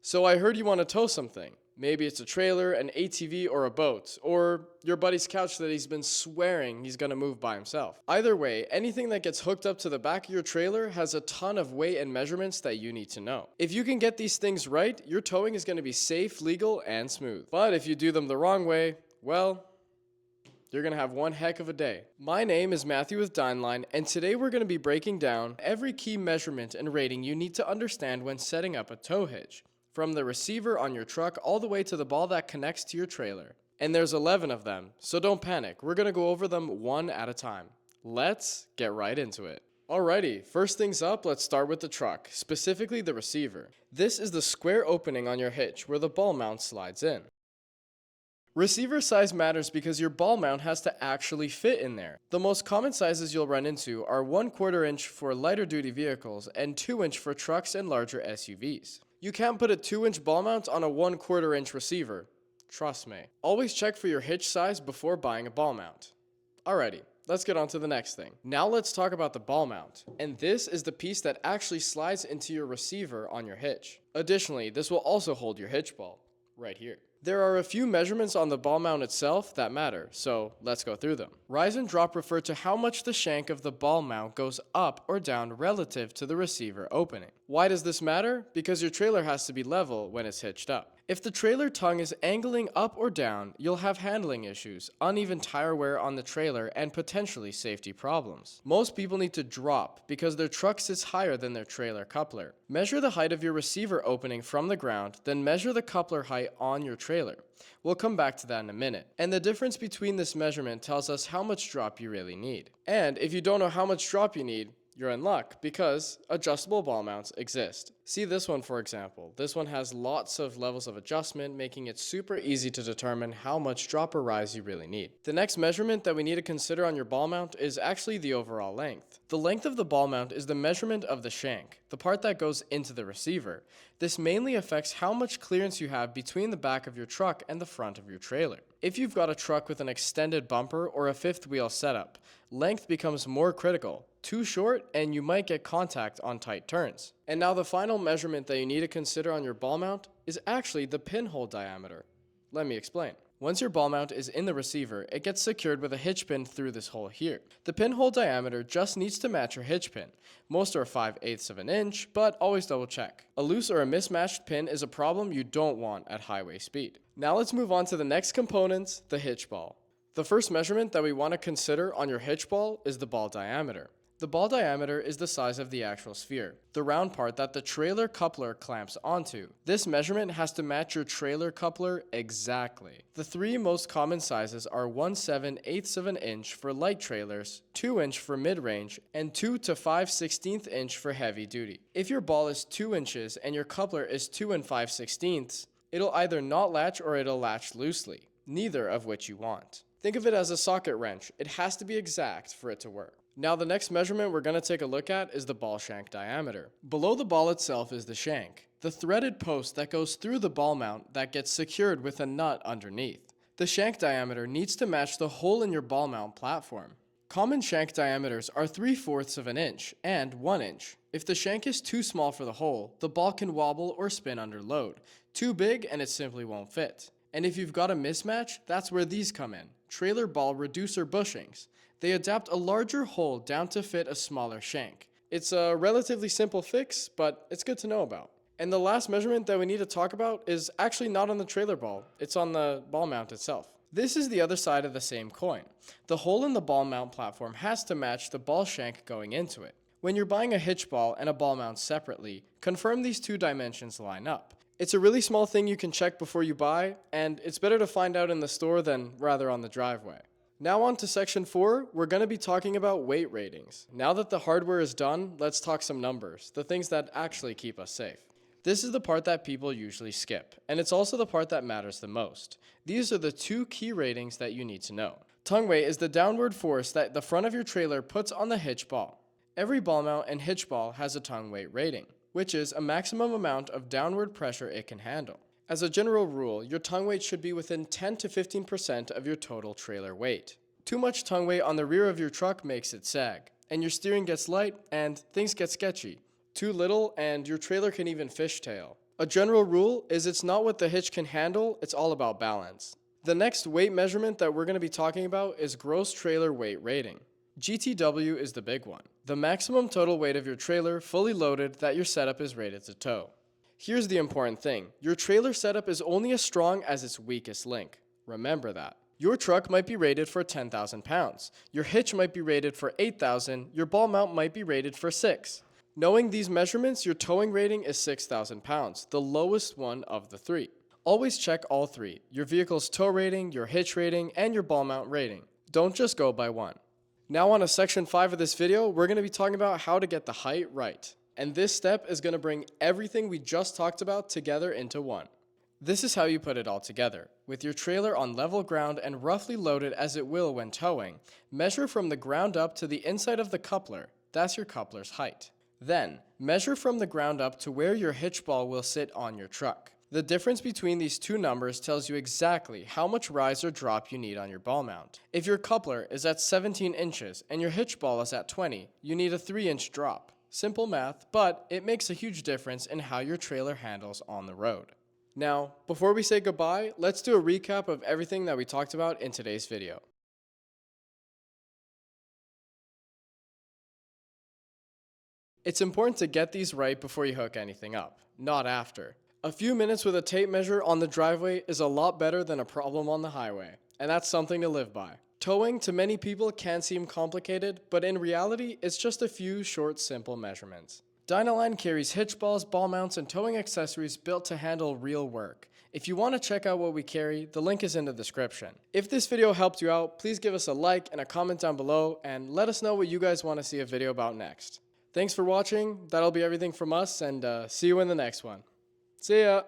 So I heard you want to tow something. Maybe it's a trailer, an ATV, or a boat, or your buddy's couch that he's been swearing he's gonna move by himself. Either way, anything that gets hooked up to the back of your trailer has a ton of weight and measurements that you need to know. If you can get these things right, your towing is gonna be safe, legal, and smooth. But if you do them the wrong way, well, you're gonna have one heck of a day. My name is Matthew with Dynaline, and today we're gonna be breaking down every key measurement and rating you need to understand when setting up a tow hitch, from the receiver on your truck all the way to the ball that connects to your trailer. And there's 11 of them, so don't panic. We're gonna go over them one at a time. Let's get right into it. Alrighty, first things up, let's start with the truck, specifically the receiver. This is the square opening on your hitch where the ball mount slides in. Receiver size matters because your ball mount has to actually fit in there. The most common sizes you'll run into are 1/4 inch for lighter duty vehicles and 2-inch for trucks and larger SUVs. You can't put a 2-inch ball mount on a 1/4 inch receiver. Trust me. Always check for your hitch size before buying a ball mount. Alrighty, let's get on to the next thing. Now let's talk about the ball mount. And this is the piece that actually slides into your receiver on your hitch. Additionally, this will also hold your hitch ball, right here. There are a few measurements on the ball mount itself that matter, so let's go through them. Rise and drop refer to how much the shank of the ball mount goes up or down relative to the receiver opening. Why does this matter? Because your trailer has to be level when it's hitched up. If the trailer tongue is angling up or down, you'll have handling issues, uneven tire wear on the trailer, and potentially safety problems. Most people need to drop because their truck sits higher than their trailer coupler. Measure the height of your receiver opening from the ground, then measure the coupler height on your trailer. We'll come back to that in a minute. And the difference between this measurement tells us how much drop you really need. And if you don't know how much drop you need, you're in luck because adjustable ball mounts exist. See this one for example. This one has lots of levels of adjustment, making it super easy to determine how much drop or rise you really need. The next measurement that we need to consider on your ball mount is actually the overall length. The length of the ball mount is the measurement of the shank, the part that goes into the receiver. This mainly affects how much clearance you have between the back of your truck and the front of your trailer. If you've got a truck with an extended bumper or a fifth wheel setup, length becomes more critical. Too short and you might get contact on tight turns. And now the final measurement that you need to consider on your ball mount is actually the pinhole diameter. Let me explain. Once your ball mount is in the receiver, it gets secured with a hitch pin through this hole here. The pinhole diameter just needs to match your hitch pin. Most are 5/8 of an inch, but always double check. A loose or a mismatched pin is a problem you don't want at highway speed. Now let's move on to the next component, the hitch ball. The first measurement that we want to consider on your hitch ball is the ball diameter. The ball diameter is the size of the actual sphere, the round part that the trailer coupler clamps onto. This measurement has to match your trailer coupler exactly. The three most common sizes are 1/7/8 of an inch for light trailers, 2-inch for mid-range, and 2 to 5/16 inch for heavy duty. If your ball is 2 inches and your coupler is 2 5/16, it'll either not latch or it'll latch loosely, neither of which you want. Think of it as a socket wrench. It has to be exact for it to work. Now the next measurement we're going to take a look at is the ball shank diameter. Below the ball itself is the shank, the threaded post that goes through the ball mount that gets secured with a nut underneath. The shank diameter needs to match the hole in your ball mount platform. Common shank diameters are 3/4 of an inch and 1 inch. If the shank is too small for the hole, the ball can wobble or spin under load. Too big and it simply won't fit. And if you've got a mismatch, that's where these come in. Trailer ball reducer bushings. They adapt a larger hole down to fit a smaller shank. It's a relatively simple fix, but it's good to know about. And the last measurement that we need to talk about is actually not on the trailer ball, it's on the ball mount itself. This is the other side of the same coin. The hole in the ball mount platform has to match the ball shank going into it. When you're buying a hitch ball and a ball mount separately, confirm these two dimensions line up. It's a really small thing you can check before you buy, and it's better to find out in the store than rather on the driveway. Now on to section 4, we're going to be talking about weight ratings. Now that the hardware is done, let's talk some numbers, the things that actually keep us safe. This is the part that people usually skip, and it's also the part that matters the most. These are the two key ratings that you need to know. Tongue weight is the downward force that the front of your trailer puts on the hitch ball. Every ball mount and hitch ball has a tongue weight rating, which is a maximum amount of downward pressure it can handle. As a general rule, your tongue weight should be within 10 to 15% of your total trailer weight. Too much tongue weight on the rear of your truck makes it sag, and your steering gets light and things get sketchy. Too little and your trailer can even fishtail. A general rule is it's not what the hitch can handle, it's all about balance. The next weight measurement that we're going to be talking about is gross trailer weight rating. GTW is the big one, the maximum total weight of your trailer fully loaded that your setup is rated to tow. Here's the important thing, your trailer setup is only as strong as its weakest link. Remember that. Your truck might be rated for 10,000 pounds, your hitch might be rated for 8,000, your ball mount might be rated for 6. Knowing these measurements, your towing rating is 6,000 pounds, the lowest one of the three. Always check all three, your vehicle's tow rating, your hitch rating, and your ball mount rating. Don't just go by one. Now on to section 5 of this video, we're going to be talking about how to get the height right. And this step is going to bring everything we just talked about together into one. This is how you put it all together. With your trailer on level ground and roughly loaded as it will when towing, measure from the ground up to the inside of the coupler. That's your coupler's height. Then, measure from the ground up to where your hitch ball will sit on your truck. The difference between these two numbers tells you exactly how much rise or drop you need on your ball mount. If your coupler is at 17 inches and your hitch ball is at 20, you need a 3-inch drop. Simple math, but it makes a huge difference in how your trailer handles on the road. Now, before we say goodbye, let's do a recap of everything that we talked about in today's video. It's important to get these right before you hook anything up, not after. A few minutes with a tape measure on the driveway is a lot better than a problem on the highway, and that's something to live by. Towing to many people can seem complicated, but in reality, it's just a few short, simple measurements. Dynaline carries hitch balls, ball mounts, and towing accessories built to handle real work. If you want to check out what we carry, the link is in the description. If this video helped you out, please give us a like and a comment down below, and let us know what you guys want to see a video about next. Thanks for watching, that'll be everything from us, and see you in the next one. See ya!